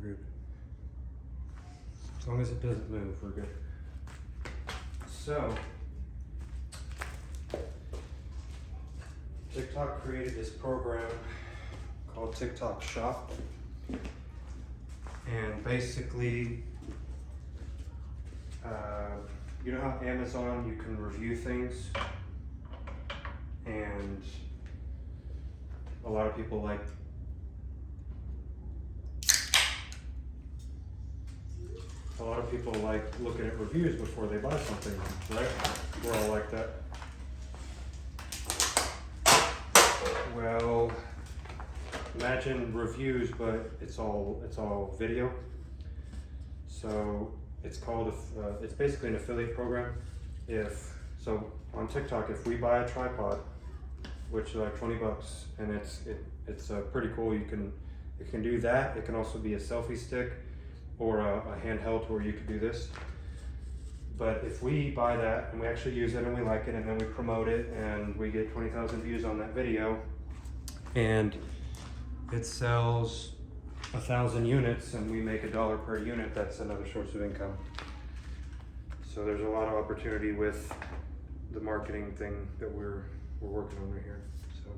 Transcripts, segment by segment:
we're good. As long as it doesn't move, we're good. So, TikTok created this program called TikTok Shop. And basically, you know how Amazon, you can review things? And a lot of people like looking at reviews before they buy something, right? We're all like that. Well, imagine reviews, but it's all video. So it's called it's basically an affiliate program. So on TikTok, if we buy a tripod, which is like $20, and it's pretty cool. It can do that. It can also be a selfie stick or a handheld where you could do this. But if we buy that and we actually use it and we like it and then we promote it and we get 20,000 views on that video and it sells 1,000 units and we make $1 per unit, that's another source of income. So there's a lot of opportunity with the marketing thing that we're working on right here. So.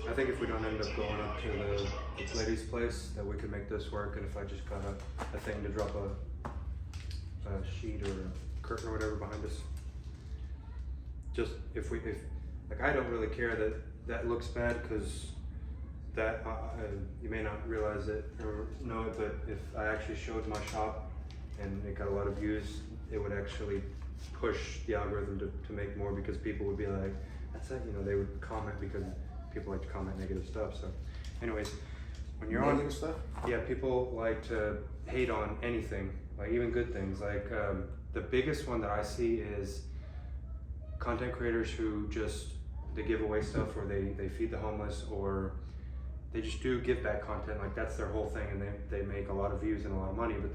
I think if we don't end up going up to the lady's place, that we could make this work. And if I just got a thing to drop a sheet or a curtain or whatever behind us, just if like, I don't really care that looks bad, because that you may not realize it or know it, but if I actually showed my shop and it got a lot of views, it would actually push the algorithm to make more, because people would be like, that's it, they would comment, because people like to comment negative stuff. So anyways, when you're negative stuff? Yeah, people like to hate on anything, like even good things. Like the biggest one that I see is content creators who they give away stuff, or they feed the homeless, or they just do give back content. Like that's their whole thing, and they make a lot of views and a lot of money. But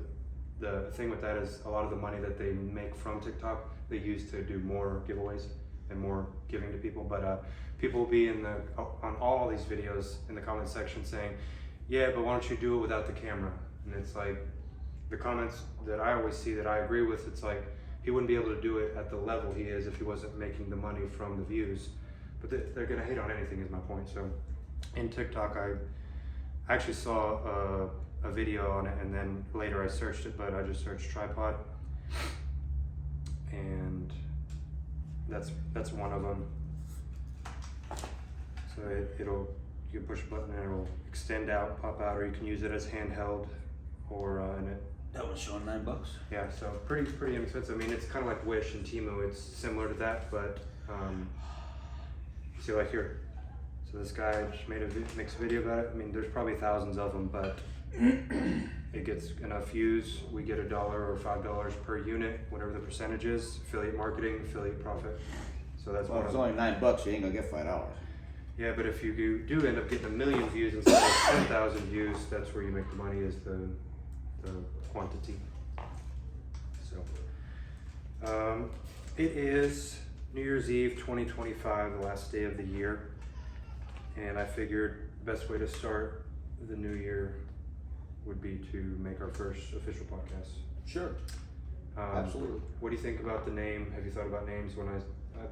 the thing with that is a lot of the money that they make from TikTok, they use to do more giveaways and more giving to people. But people will be on all these videos in the comment section saying, yeah, but why don't you do it without the camera? And it's like, the comments that I always see that I agree with, it's like, he wouldn't be able to do it at the level he is if he wasn't making the money from the views. But they're gonna hate on anything, is my point. So in TikTok, I actually saw a video on it, and then later I searched it, but I just searched tripod, and that's one of them. So you can push a button and it'll extend out, pop out, or you can use it as handheld, or That one's showing $9. Yeah, so pretty inexpensive. I mean, it's kind of like Wish and Temu. It's similar to that, but see, like here. So this guy just makes a video about it. I mean, there's probably thousands of them, but it gets enough views. We get $1 or $5 per unit, whatever the percentage is. Affiliate marketing, affiliate profit. So that's Well, if it's only $9, you ain't gonna get $5. Yeah, but if you do end up getting 1 million views instead of 10,000 views, that's where you make the money, is the quantity. So it is New Year's Eve 2025, the last day of the year, and I figured the best way to start the new year would be to make our first official podcast. Sure. Absolutely. What do you think about the name? Have you thought about names?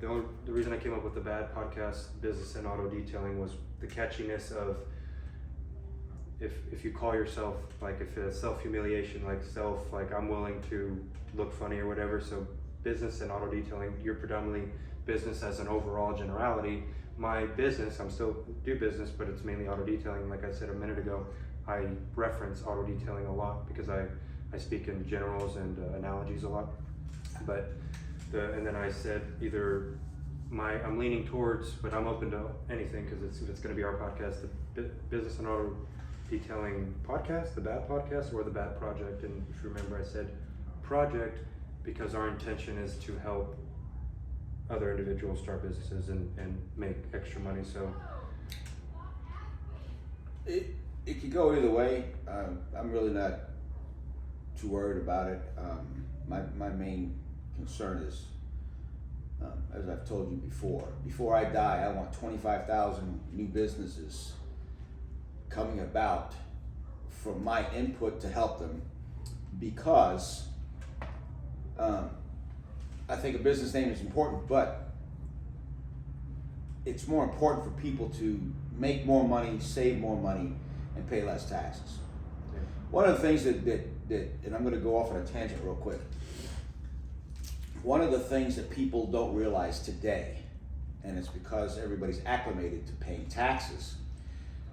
The reason I came up with the Bad Podcast, Business and Auto Detailing, was the catchiness of, if you call yourself, like, if it's self-humiliation, like I'm willing to look funny or whatever. So business and auto detailing, you're predominantly business as an overall generality. My business, I'm still do business, but it's mainly auto detailing. Like I said a minute ago, I reference auto detailing a lot because I speak in generals and analogies a lot. But and then I said I'm leaning towards, but I'm open to anything, because if it's going to be our podcast, the Business and Auto Detailing Podcast, the Bad Podcast, or the Bad Project. And if you remember, I said project because our intention is to help other individuals start businesses and make extra money. So it could go either way. I'm really not too worried about it. My main concern is, as I've told you before I die, I want 25,000 new businesses coming about from my input to help them, because I think a business name is important, but it's more important for people to make more money, save more money, and pay less taxes. Yeah. One of the things that and I'm going to go off on a tangent real quick. One of the things that people don't realize today, and it's because everybody's acclimated to paying taxes,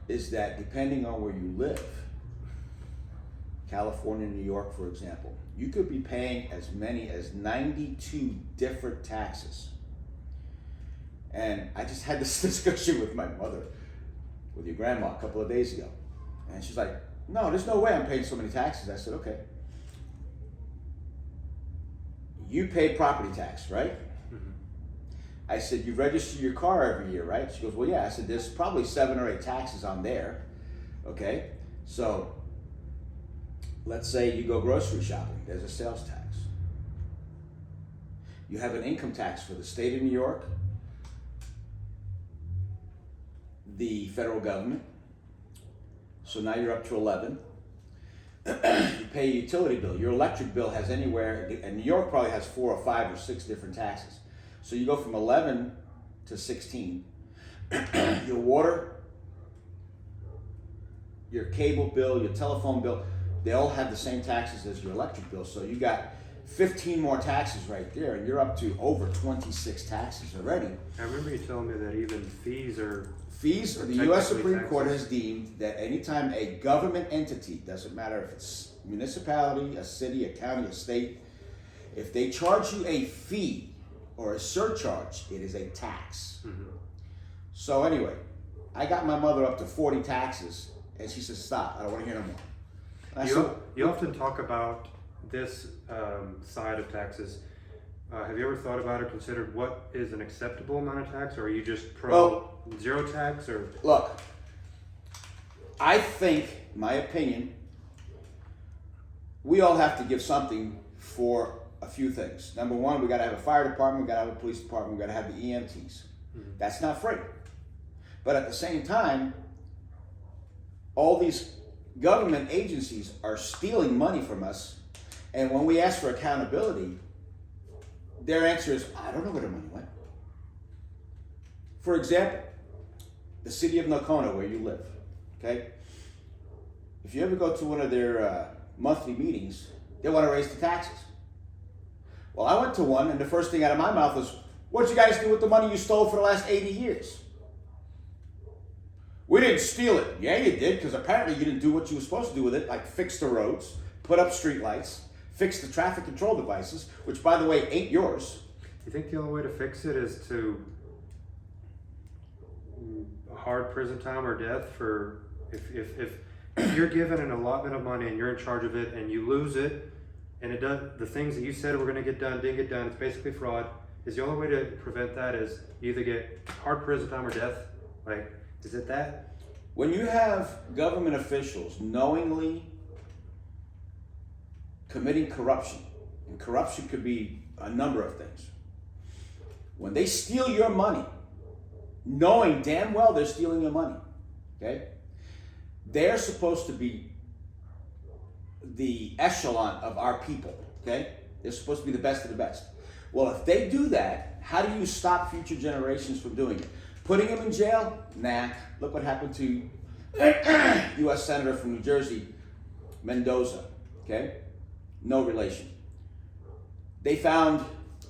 is that depending on where you live, California, New York, for example, you could be paying as many as 92 different taxes. And I just had this discussion with my mother, with your grandma, a couple of days ago. And she's like, no, there's no way I'm paying so many taxes. I said, okay. You pay property tax, right? Mm-hmm. I said, you register your car every year, right? She goes, well, yeah. I said, there's probably 7 or 8 taxes on there. Okay? So let's say you go grocery shopping. There's a sales tax. You have an income tax for the state of New York, the federal government. So now you're up to 11. You pay a utility bill. Your electric bill has anywhere, and New York probably has 4 or 5 or 6 different taxes. So you go from 11 to 16. Your water, your cable bill, your telephone bill, they all have the same taxes as your electric bill. So you got 15 more taxes right there, and you're up to over 26 taxes already. I remember you telling me that even fees are Fees, the U.S. Supreme taxes. Court has deemed that anytime a government entity, doesn't matter if it's municipality, a city, a county, a state, if they charge you a fee or a surcharge, it is a tax. Mm-hmm. So anyway, I got my mother up to 40 taxes, and she says, stop, I don't want to hear no more. And I said, You often talk about this side of taxes. Have you ever thought about or considered what is an acceptable amount of tax, or are you just pro zero tax? Or look, I think, my opinion, we all have to give something for a few things. Number one, we got to have a fire department, we got to have a police department, we got to have the EMTs. Mm-hmm. That's not free. But at the same time, all these government agencies are stealing money from us, and when we ask for accountability, their answer is, I don't know where the money went. For example, the city of Nocona, where you live, okay? If you ever go to one of their monthly meetings, they want to raise the taxes. Well, I went to one, and the first thing out of my mouth was, what'd you guys do with the money you stole for the last 80 years? We didn't steal it. Yeah, you did, because apparently you didn't do what you were supposed to do with it, like fix the roads, put up street lights, fix the traffic control devices, which, by the way, ain't yours. you think the only way to fix it is to hard prison time or death for if you're given an allotment of money and you're in charge of it and you lose it and it does the things that you said were going to get done didn't get done, it's basically fraud. Is the only way to prevent that is you either get hard prison time or death? Like, is it that? When you have government officials knowingly committing corruption, and corruption could be a number of things. When they steal your money, knowing damn well they're stealing your money, okay? They're supposed to be the echelon of our people, okay? They're supposed to be the best of the best. Well, if they do that, how do you stop future generations from doing it? Putting them in jail? Nah. Look what happened to U.S. Senator from New Jersey, Mendoza, okay? No relation. They found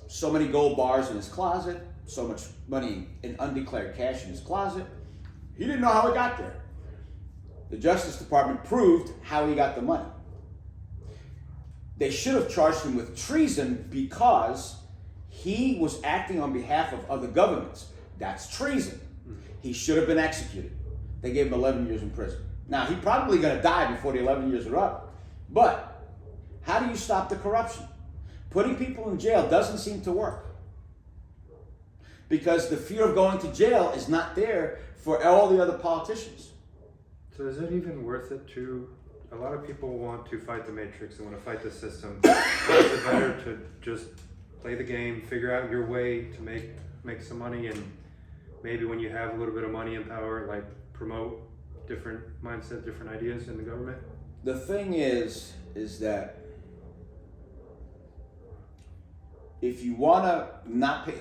so many gold bars in his closet, so much money in undeclared cash in his closet. He didn't know how it got there. The Justice Department proved how he got the money. They should have charged him with treason because he was acting on behalf of other governments. That's treason. He should have been executed. They gave him 11 years in prison. Now, he's probably going to die before the 11 years are up. But how do you stop the corruption? Putting people in jail doesn't seem to work. Because the fear of going to jail is not there for all the other politicians. So is it even worth it to a lot of people want to fight the matrix and want to fight the system. Is it better to just play the game, figure out your way to make some money, and maybe when you have a little bit of money and power, like promote different mindset, different ideas in the government? The thing is that if you want to not pay,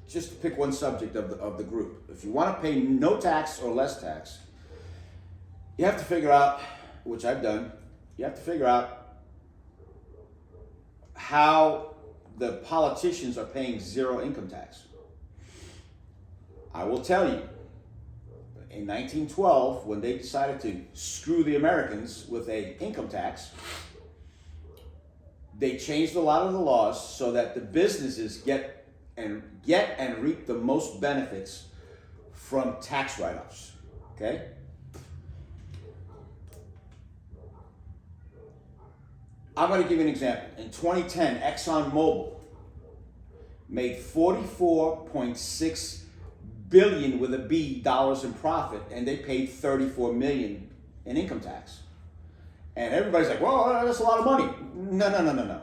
just to pick one subject of the group, if you want to pay no tax or less tax, you have to figure out, which I've done, you have to figure out how the politicians are paying zero income tax. I will tell you, in 1912, when they decided to screw the Americans with an income tax, they changed a lot of the laws so that the businesses get and reap the most benefits from tax write-offs. Okay? I'm going to give you an example. In 2010, ExxonMobil made $44.6 billion with a B dollars in profit, and they paid $34 million in income tax. And everybody's like, well, that's a lot of money. No.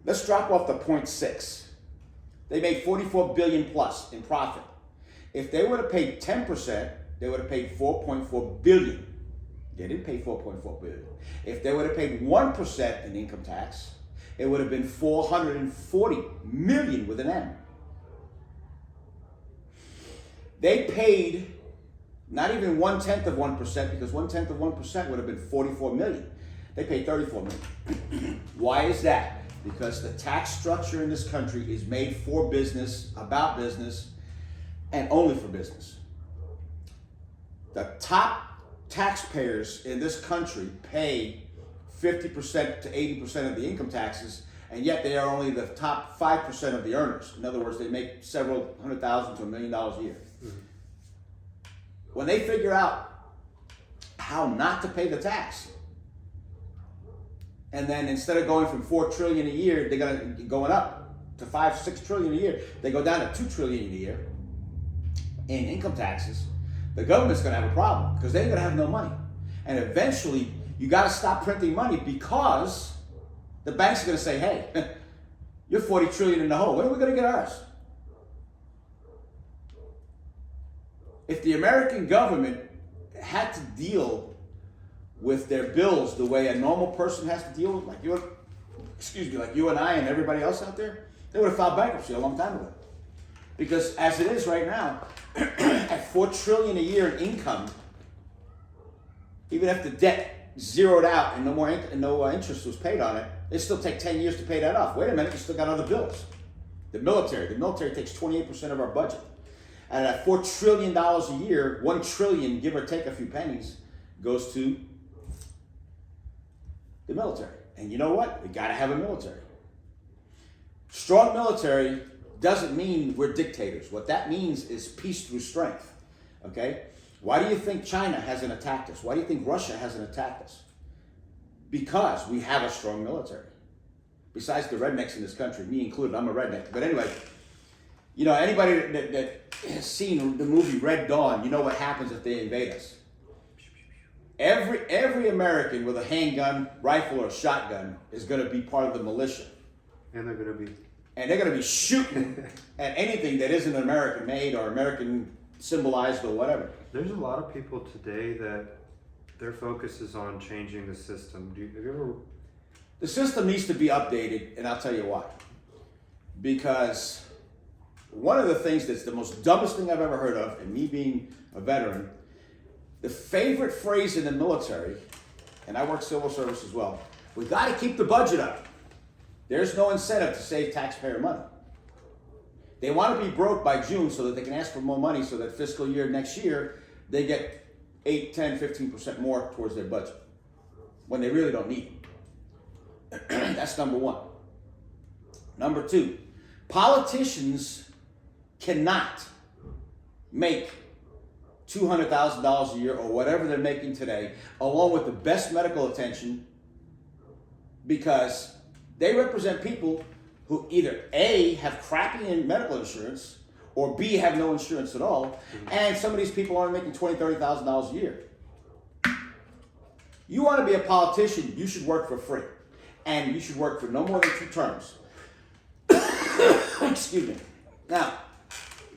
Let's drop off the 0.6. They made 44 billion plus in profit. If they would have paid 10%, they would have paid 4.4 billion. They didn't pay 4.4 billion. If they would have paid 1% in income tax, it would have been 440 million with an M. They paid not even 1/10 of 1%, because 1/10 of 1% would have been 44 million. They paid 34 million. Why is that? Because the tax structure in this country is made for business, about business, and only for business. The top taxpayers in this country pay 50% to 80% of the income taxes, and yet they are only the top 5% of the earners. In other words, they make several $100,000 to $1 million a year. Mm-hmm. When they figure out how not to pay the tax, and then instead of going from 4 trillion a year, they're going up to 5-6 trillion a year, they go down to 2 trillion a year in income taxes, the government's going to have a problem because they're going to have no money. And eventually, you got to stop printing money, because the banks are going to say, hey, you're 40 trillion in the hole. When are we going to get ours? If the American government had to deal with their bills the way a normal person has to deal with, like you and I and everybody else out there, they would have filed bankruptcy a long time ago. Because as it is right now, at 4 trillion a year in income, even if the debt zeroed out and no interest was paid on it, it still take 10 years to pay that off. Wait a minute, you still got other bills. The military takes 28% of our budget. And at $4 trillion a year, 1 trillion, give or take a few pennies, goes to the military. And you know what? We gotta have a military. Strong military doesn't mean we're dictators. What that means is peace through strength. Okay? Why do you think China hasn't attacked us? Why do you think Russia hasn't attacked us? Because we have a strong military. Besides the rednecks in this country, me included, I'm a redneck. But anyway, you know, anybody that has seen the movie Red Dawn, you know what happens if they invade us. Every American with a handgun, rifle, or shotgun is going to be part of the militia. And they're going to be shooting at anything that isn't American made or American symbolized or whatever. There's a lot of people today that their focus is on changing the system. Have you ever... The system needs to be updated, and I'll tell you why. Because one of the things that's the most dumbest thing I've ever heard of, and me being a veteran, the favorite phrase in the military, and I work civil service as well, we got to keep the budget up. There's no incentive to save taxpayer money. They want to be broke by June so that they can ask for more money, so that fiscal year next year, they get 8, 10, 15% more towards their budget when they really don't need it. That's number one. Number two, politicians cannot make $200,000 a year or whatever they're making today, along with the best medical attention, because they represent people who either A, have crappy medical insurance, or B, have no insurance at all, and some of these people aren't making $20,000, $30,000 a year. You want to be a politician, you should work for free. And you should work for no more than 2 terms. Excuse me. Now,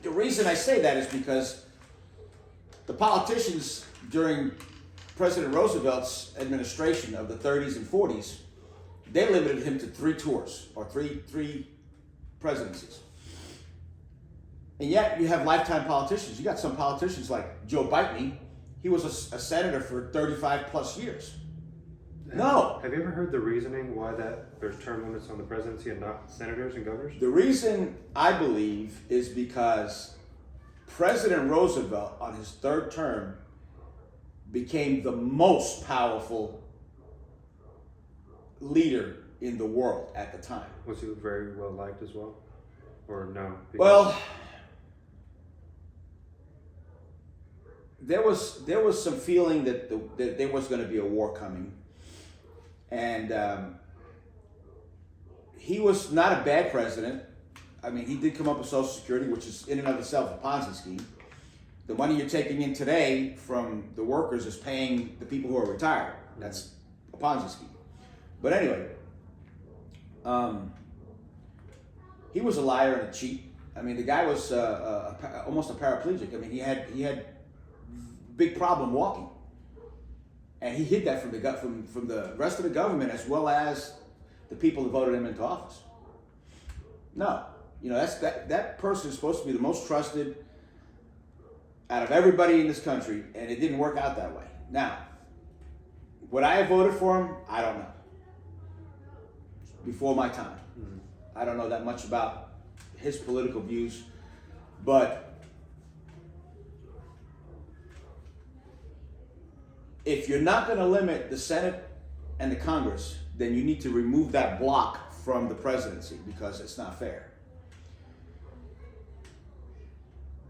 the reason I say that is because the politicians during President Roosevelt's administration of the 30s and 40s, they limited him to 3 tours or three presidencies. And yet you have lifetime politicians. You got some politicians like Joe Biden. He was a senator for 35 plus years. No. Have you ever heard the reasoning why there's term limits on the presidency and not senators and governors? The reason I believe is because President Roosevelt on his 3rd term became the most powerful leader in the world at the time. Was he very well liked as well? Or no? Well, there was some feeling that there was going to be a war coming. And he was not a bad president. I mean, he did come up with Social Security, which is in and of itself a Ponzi scheme. The money you're taking in today from the workers is paying the people who are retired. That's a Ponzi scheme. But anyway, he was a liar and a cheat. I mean, the guy was almost a paraplegic. I mean, he had big problem walking. And he hid that from the rest of the government as well as the people that voted him into office. No, that person is supposed to be the most trusted out of everybody in this country, and it didn't work out that way. Now, would I have voted for him? I don't know. Before my time, I don't know that much about his political views, but if you're not going to limit the Senate and the Congress, then you need to remove that block from the presidency because it's not fair.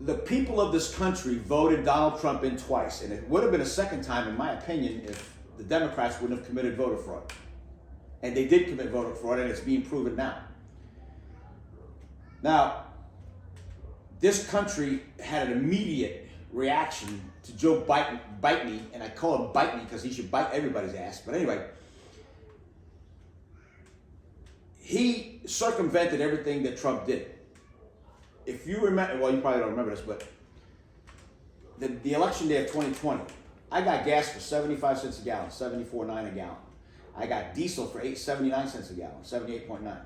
The people of this country voted Donald Trump in twice, and it would have been a second time, in my opinion, if the Democrats wouldn't have committed voter fraud. And they did commit voter fraud, and it's being proven now. Now, this country had an immediate reaction to Joe bite me, and I call him bite me because he should bite everybody's ass. But anyway, he circumvented everything that Trump did. If you remember, well, you probably don't remember this, but the election day of 2020, I got gas for 75 cents a gallon, 74.9 a gallon. I got diesel for 79 cents a gallon, 78.9.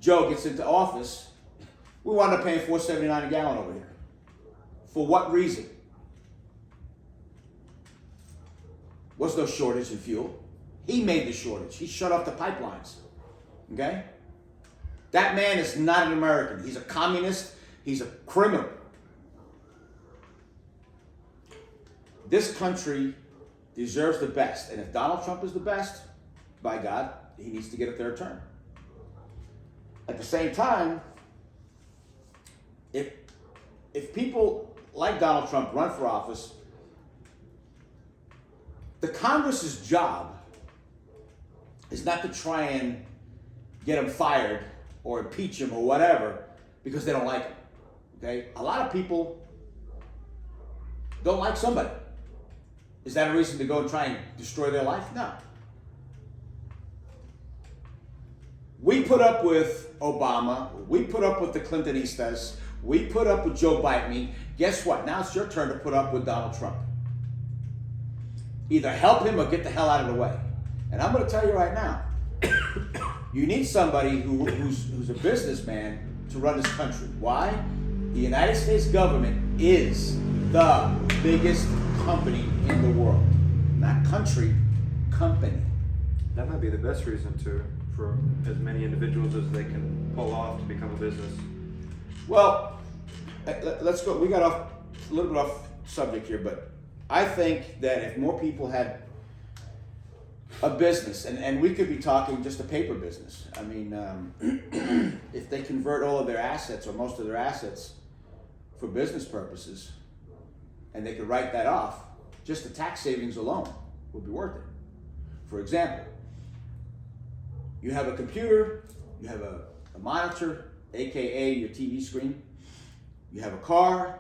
Joe gets into office, we wound up paying $4.79 a gallon over here. For what reason? Was no shortage in fuel. He made the shortage. He shut off the pipelines. Okay? That man is not an American. He's a communist. He's a criminal. This country deserves the best. And if Donald Trump is the best, by God, he needs to get a 3rd term. At the same time, if people like Donald Trump run for office, the Congress's job is not to try and get him fired or impeach him or whatever because they don't like him. Okay? A lot of people don't like somebody. Is that a reason to go and try and destroy their life? No. We put up with Obama. We put up with the Clintonistas. We put up with Joe Biden. Guess what? Now it's your turn to put up with Donald Trump. Either help him or get the hell out of the way. And I'm going to tell you right now, you need somebody who's a businessman to run this country. Why? The United States government is the biggest company in the world. Not country, company. That might be the best reason for as many individuals as they can pull off to become a business. Well, let's go. We got off a little bit off subject here, but I think that if more people had a business, and we could be talking just a paper business. I mean, if they convert all of their assets or most of their assets for business purposes, and they could write that off, just the tax savings alone would be worth it. For example, you have a computer, you have a monitor, aka your TV screen, you have a car,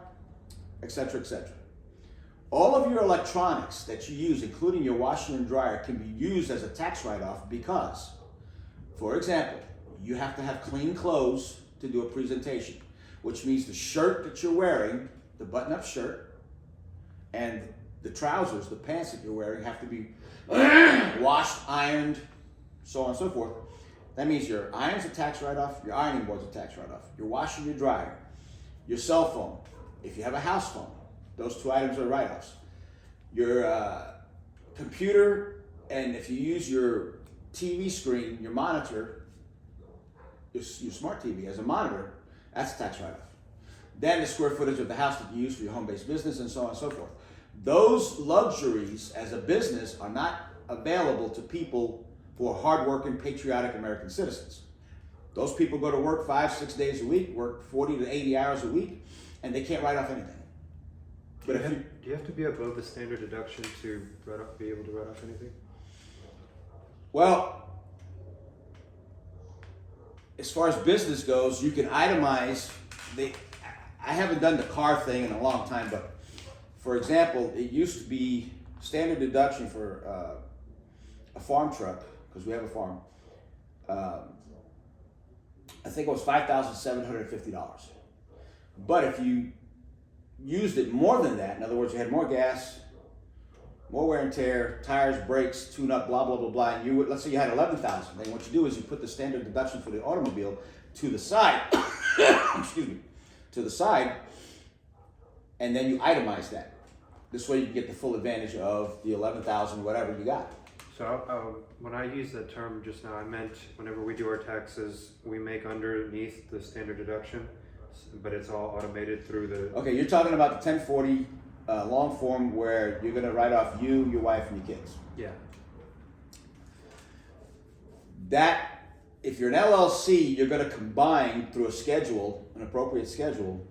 etc., etc. all of your electronics that you use, including your washer and dryer, can be used as a tax write-off because, for example, you have to have clean clothes to do a presentation, which means the shirt that you're wearing, the button-up shirt, and the trousers, the pants that you're wearing have to be washed, ironed, so on and so forth. That means your iron's a tax write-off, your ironing board's a tax write-off, your washer, your dryer, your cell phone, if you have a house phone, those two items are write-offs. Your computer, and if you use your TV screen, your monitor, your smart TV as a monitor, that's a tax write-off. Then the square footage of the house that you use for your home-based business and so on and so forth. Those luxuries as a business are not available to people who are hardworking, patriotic American citizens. Those people go to work 5-6 days a week, work 40 to 80 hours a week, and they can't write off anything. But do you have to be above the standard deduction to be able to write off anything? Well, as far as business goes, you can itemize. I haven't done the car thing in a long time, but for example, it used to be standard deduction for a farm truck, because we have a farm. I think it was $5,750. But if you used it more than that, in other words, you had more gas, more wear and tear, tires, brakes, tune up, blah, blah, blah, blah, and you would, let's say you had 11,000, then what you do is you put the standard deduction for the automobile to the side, excuse me, to the side, and then you itemize that. This way you can get the full advantage of the 11,000, whatever you got. So when I used that term just now, I meant whenever we do our taxes, we make underneath the standard deduction, but it's all automated through the... Okay, you're talking about the 1040 long form where you're going to write off you, your wife, and your kids. Yeah. That, if you're an LLC, you're going to combine through a schedule, an appropriate schedule,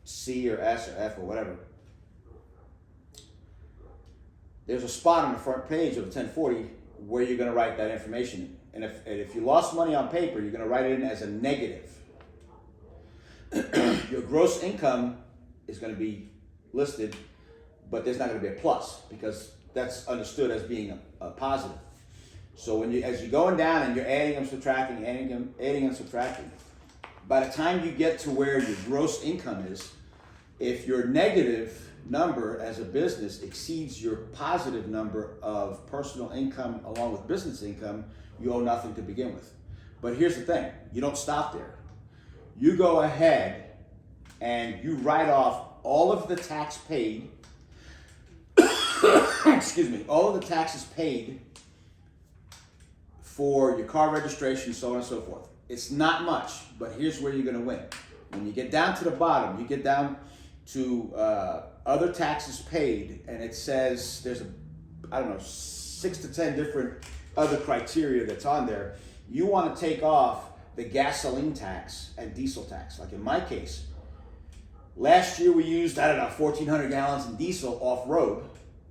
C or S or F or whatever. There's a spot on the front page of the 1040 where you're going to write that information in. And if you lost money on paper, you're going to write it in as a negative. Your gross income is going to be listed, but there's not going to be a plus because that's understood as being a positive. So as you're going down and you're adding and subtracting, adding and subtracting, by the time you get to where your gross income is, if your negative number as a business exceeds your positive number of personal income along with business income, you owe nothing to begin with. But here's the thing, you don't stop there. You go ahead and you write off all of the tax paid, excuse me, all of the taxes paid for your car registration, so on and so forth. It's not much, but here's where you're going to win. When you get down to the bottom, you get down to other taxes paid, and it says there's 6 to 10 different other criteria that's on there. You want to take off the gasoline tax and diesel tax. Like in my case, last year we used, 1,400 gallons in diesel off-road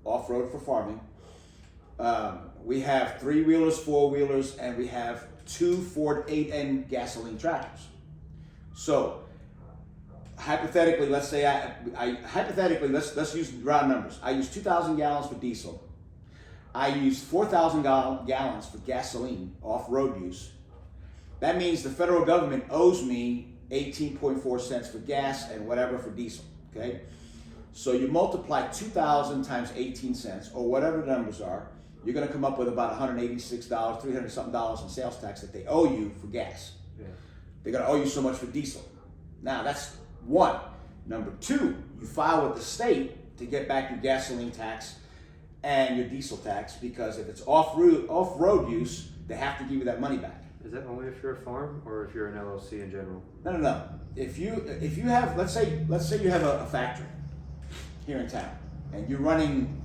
for farming. We have 3-wheelers, 4-wheelers, and we have 2 Ford 8N gasoline tractors. So, hypothetically, let's say let's use round numbers. I use 2,000 gallons for diesel. I use 4,000 gallons for gasoline off-road use. That means the federal government owes me 18.4 cents for gas and whatever for diesel, okay? So you multiply 2,000 times 18 cents, or whatever the numbers are, you're gonna come up with about $186, $300-something in sales tax that they owe you for gas. Yeah. They're gonna owe you so much for diesel. Now that's one. Number two, you file with the state to get back your gasoline tax and your diesel tax, because if it's off-road use, they have to give you that money back. Is that only if you're a farm or if you're an LLC in general? No. If you have, let's say you have a factory here in town, and you're running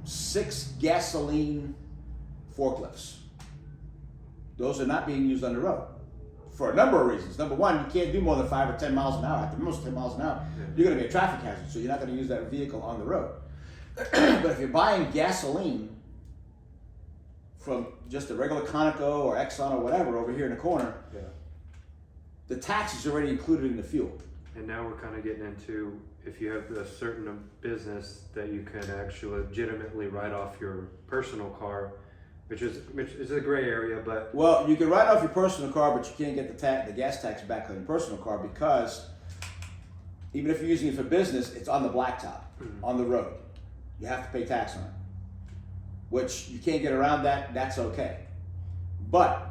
6 gasoline forklifts. Those are not being used on the road for a number of reasons. Number one, you can't do more than 5 or 10 miles an hour. At the most 10 miles an hour, you're going to be a traffic hazard, so you're not going to use that vehicle on the road. But if you're buying gasoline from just a regular Conoco or Exxon or whatever over here in the corner, the tax is already included in the fuel. And now we're kind of getting into if you have a certain business that you can actually legitimately write off your personal car, which is a gray area, but well, you can write off your personal car, but you can't get the gas tax back on your personal car because even if you're using it for business, it's on the blacktop, on the road. You have to pay tax on it, which you can't get around that. That's okay, but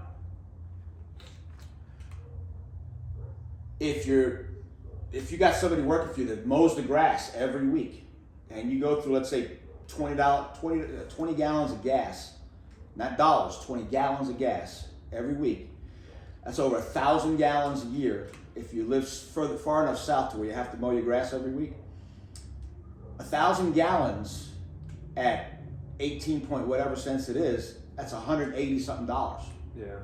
if you got somebody working for you that mows the grass every week, and you go through, let's say, $20, 20 gallons of gas, not dollars, 20 gallons of gas every week, that's over 1,000 gallons a year. If you live far enough south to where you have to mow your grass every week, 1,000 gallons at 18 point whatever cents it is, that's 180 something dollars. yeah.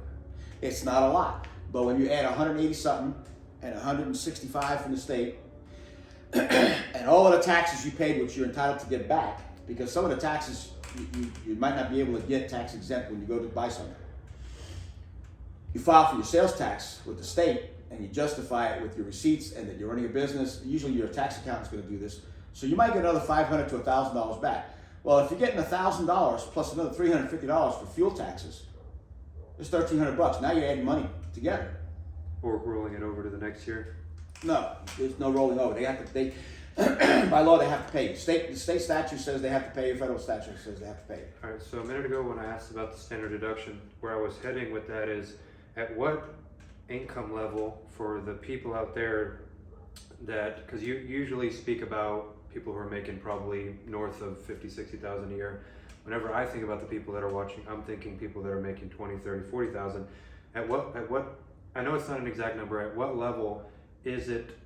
It's not a lot, but when you add 180 something and 165 from the state, and all of the taxes you paid, which you're entitled to get back, because some of the taxes you might not be able to get tax exempt when you go to buy something. You file for your sales tax with the state, and you justify it with your receipts and that you're running a business. Usually your tax accountant's going to do this, so you might get another $500 to $1,000 back. Well, if you're getting $1,000 plus another $350 for fuel taxes, it's $1,300. Now you're adding money together. Or rolling it over to the next year. No, there's no rolling over. They have to. By law, they have to pay. The state statute says they have to pay. Federal statute says they have to pay. All right. So a minute ago, when I asked about the standard deduction, where I was heading with that is, at what income level for the people out there that, because you usually speak about people who are making probably north of 50, 60,000 a year. Whenever I think about the people that are watching, I'm thinking people that are making 20, 30, 40,000. At what? I know it's not an exact number. At what level is it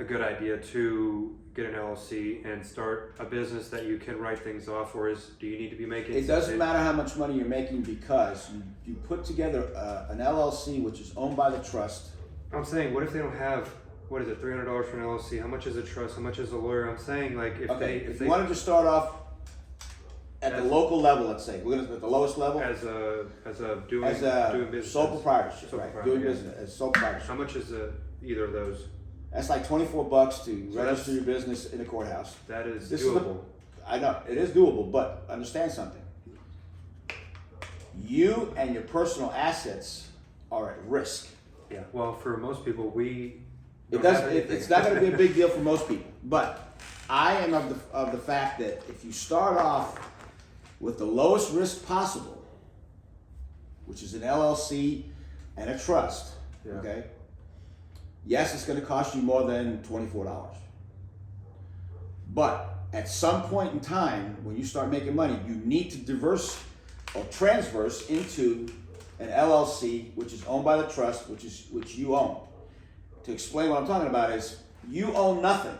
a good idea to get an LLC and start a business that you can write things off, or do you need to be making? It doesn't matter how much money you're making because you put together an LLC which is owned by the trust. I'm saying, what if they don't have, what is it, $300 for an LLC? How much is a trust? How much is a lawyer? I'm saying, like, if you wanted to start off at the local level, let's say we're gonna at the lowest level as doing business, sole proprietorship, right? proprietor, Doing yeah. business as sole proprietorship. How much is either of those? That's like $24 to So register your business in the courthouse. That is This doable. I know it is doable, but understand something. You and your personal assets are at risk. Yeah. Well, for most people, It's not going to be a big deal for most people, but I am of the fact that if you start off with the lowest risk possible, which is an LLC and a trust, Yeah. okay? Yes, it's going to cost you more than $24. But at some point in time, when you start making money, you need to transverse into an LLC, which is owned by the trust, which you own. To explain what I'm talking about is, you own nothing.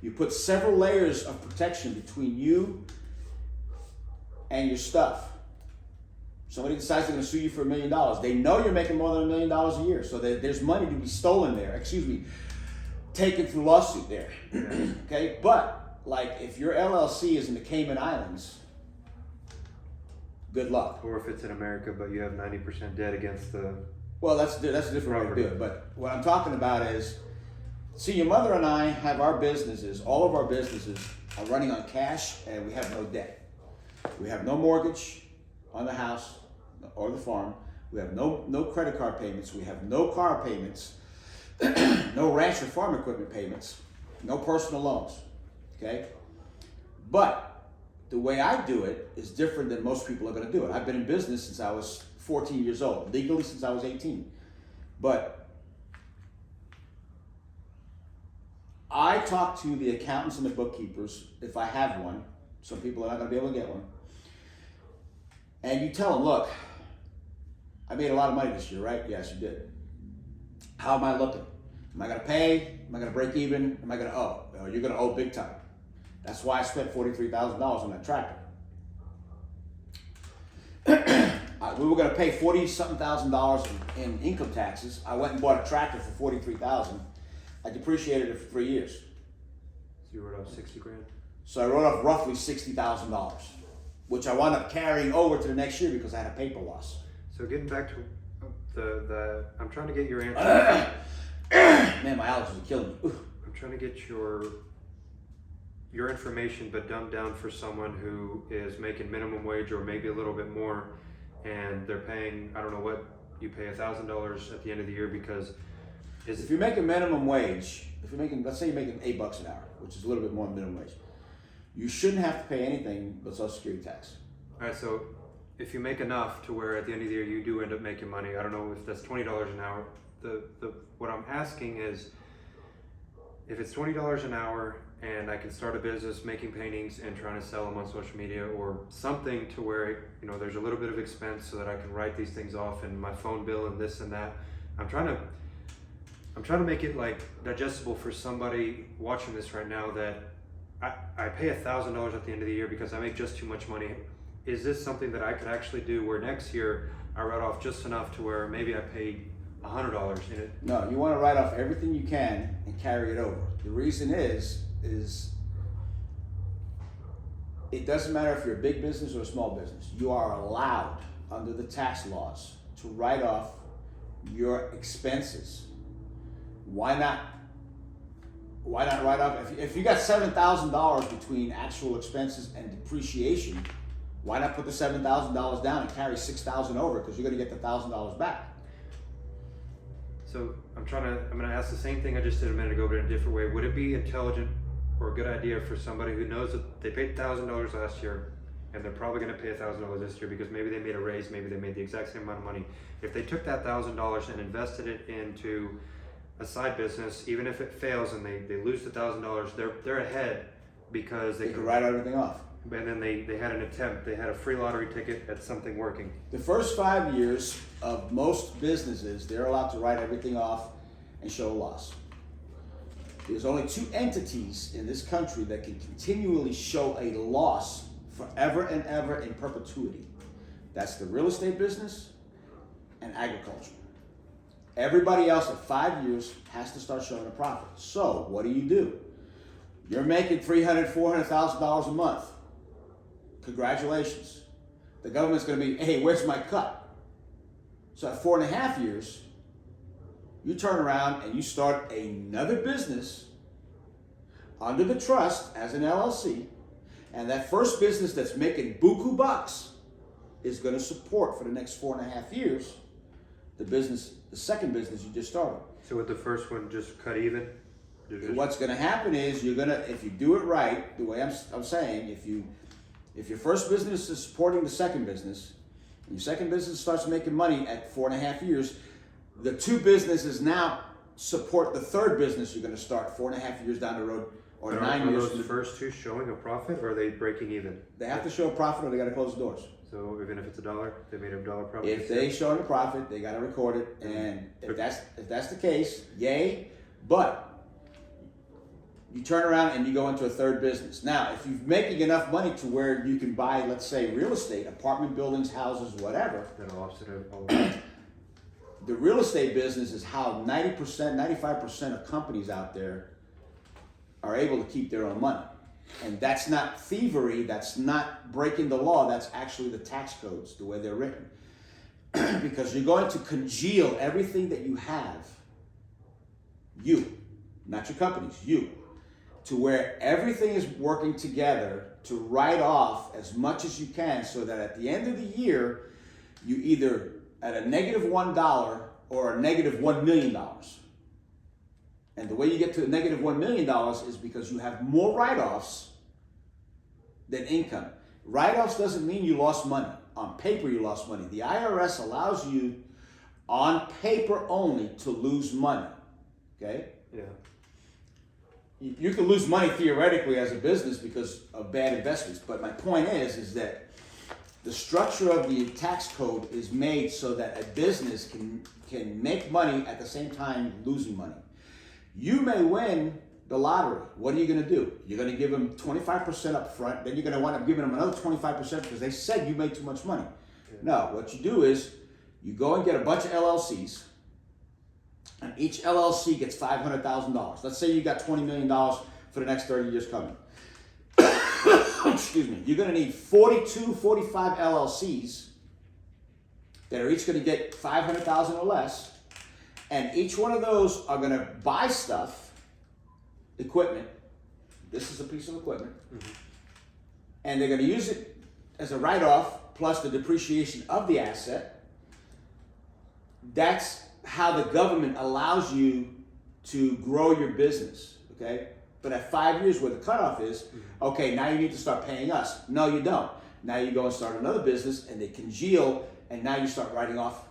You put several layers of protection between you and your stuff. Somebody decides they're going to sue you for $1 million. They know you're making more than $1 million a year, so there's money to be stolen there. Taken through lawsuit there. Okay, but like if your LLC is in the Cayman Islands, good luck. Or if it's in America, but you have 90% debt against the. Well, that's a different way to do it. But what I'm talking about is, see, your mother and I have our businesses. All of our businesses are running on cash, and we have no debt. We have no mortgage on the house or the farm. We have no credit card payments. We have no car payments, no ranch or farm equipment payments, no personal loans. Okay, but the way I do it is different than most people are going to do it. I've been in business since I was 14 years old, legally since I was 18. But I talk to the accountants and the bookkeepers, if I have one. Some people are not going to be able to get one. And you tell them, look, I made a lot of money this year, right? Yes, you did. How am I looking? Am I going to pay? Am I going to break even? Am I going to owe? Well, you're going to owe big time. That's why I spent $43,000 on that tractor. We were going to pay $40-something thousand in income taxes. I went and bought a tractor for $43,000. I depreciated it for 3 years. So you wrote off 60 grand. So I wrote off roughly $60,000, which I wound up carrying over to the next year because I had a paper loss. So getting back to I'm trying to get your answer. Man, my allergies are killing me. Ooh. I'm trying to get your information, but dumbed down for someone who is making minimum wage or maybe a little bit more, and they're paying, I don't know what you pay, $1,000 at the end of the year because if you're making minimum wage, if you're making, let's say you're making $8 an hour, which is a little bit more than minimum wage, you shouldn't have to pay anything but Social Security tax. All right, so if you make enough to where at the end of the year you do end up making money, I don't know if that's $20 an hour. What I'm asking is, if it's $20 an hour and I can start a business making paintings and trying to sell them on social media or something to where there's a little bit of expense so that I can write these things off in my phone bill and this and that. I'm trying to make it like digestible for somebody watching this right now that I pay $1,000 at the end of the year because I make just too much money. Is this something that I could actually do where next year I write off just enough to where maybe I pay $100 in it? No, you want to write off everything you can and carry it over. The reason is it doesn't matter if you're a big business or a small business. You are allowed under the tax laws to write off your expenses. Why not write off, if you got $7,000 between actual expenses and depreciation, why not put the $7,000 down and carry $6,000 over, because you're going to get the $1,000 back. So I'm going to ask the same thing I just did a minute ago, but in a different way. Would it be intelligent or a good idea for somebody who knows that they paid $1,000 last year and they're probably going to pay $1,000 this year because maybe they made a raise, maybe they made the exact same amount of money. If they took that $1,000 and invested it into a side business, even if it fails and they lose the $1,000, they're ahead because they can write everything off. And then they had an attempt. They had a free lottery ticket at something working. The first 5 years of most businesses, they're allowed to write everything off and show a loss. There's only 2 entities in this country that can continually show a loss forever and ever in perpetuity. That's the real estate business and agriculture. Everybody else at 5 years has to start showing a profit. So what do? You're making $300,000, $400,000 a month. Congratulations. The government's going to be, hey, where's my cut? So at 4.5 years, you turn around and you start another business under the trust as an LLC, and that first business that's making buku bucks is going to support for the next 4.5 years the second business you just started. So with the first one, just cut even? What's going to happen is if you do it right, the way I'm saying, if your first business is supporting the second business, and your second business starts making money at 4.5 years, the 2 businesses now support the third business you're going to start 4.5 years down the road, or 9 years. Are those first 2 showing a profit, or are they breaking even? They have to show a profit, or they got to close the doors. So even if it's $1, they made $1 profit. If they show a profit, they got to record it, and if that's the case, yay. But you turn around and you go into a third business. Now, if you're making enough money to where you can buy, let's say, real estate, apartment buildings, houses, whatever. That'll offset all of that. The real estate business is how 90%, 95% of companies out there are able to keep their own money. And that's not thievery, that's not breaking the law, that's actually the tax codes, the way they're written. Because you're going to congeal everything that you have, you, not your companies, you, to where everything is working together to write off as much as you can, so that at the end of the year, you either at a negative $1 or a negative $1 million. And the way you get to a negative $1 million is because you have more write-offs than income. Write-offs doesn't mean you lost money. On paper, you lost money. The IRS allows you, on paper only, to lose money. Okay? Yeah. You can lose money theoretically as a business because of bad investments. But my point is that the structure of the tax code is made so that a business can make money at the same time losing money. You may win the lottery. What are you going to do? You're going to give them 25% up front, then you're going to wind up giving them another 25% because they said you made too much money. Yeah. No, what you do is you go and get a bunch of LLCs, and each LLC gets $500,000. Let's say you got $20 million for the next 30 years coming. Excuse me. You're going to need 42, 45 LLCs, that are each going to get 500,000 or less, and each one of those are going to buy stuff, equipment. This is a piece of equipment, and they're going to use it as a write-off plus the depreciation of the asset. That's how the government allows you to grow your business, okay? But at 5 years, where the cutoff is, okay, now you need to start paying us. No, you don't. Now you go and start another business, and they congeal, and now you start writing off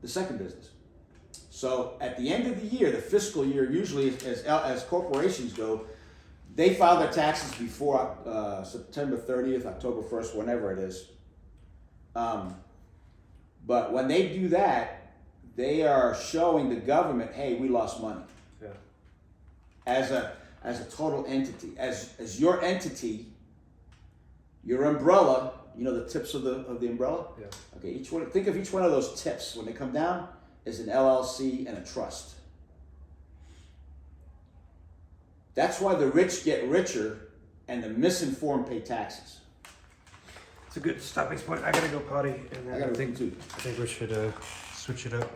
the second business. So at the end of the year, the fiscal year, usually as corporations go, they file their taxes before September 30th, October 1st, whenever it is. But when they do that, they are showing the government, hey, we lost money. Yeah. As a total entity. As your entity, your umbrella, you know the tips of the umbrella? Yeah. Okay, think of each one of those tips when they come down as an LLC and a trust. That's why the rich get richer and the misinformed pay taxes. It's a good stopping point. I gotta go potty, and I gotta think too. we should switch it up.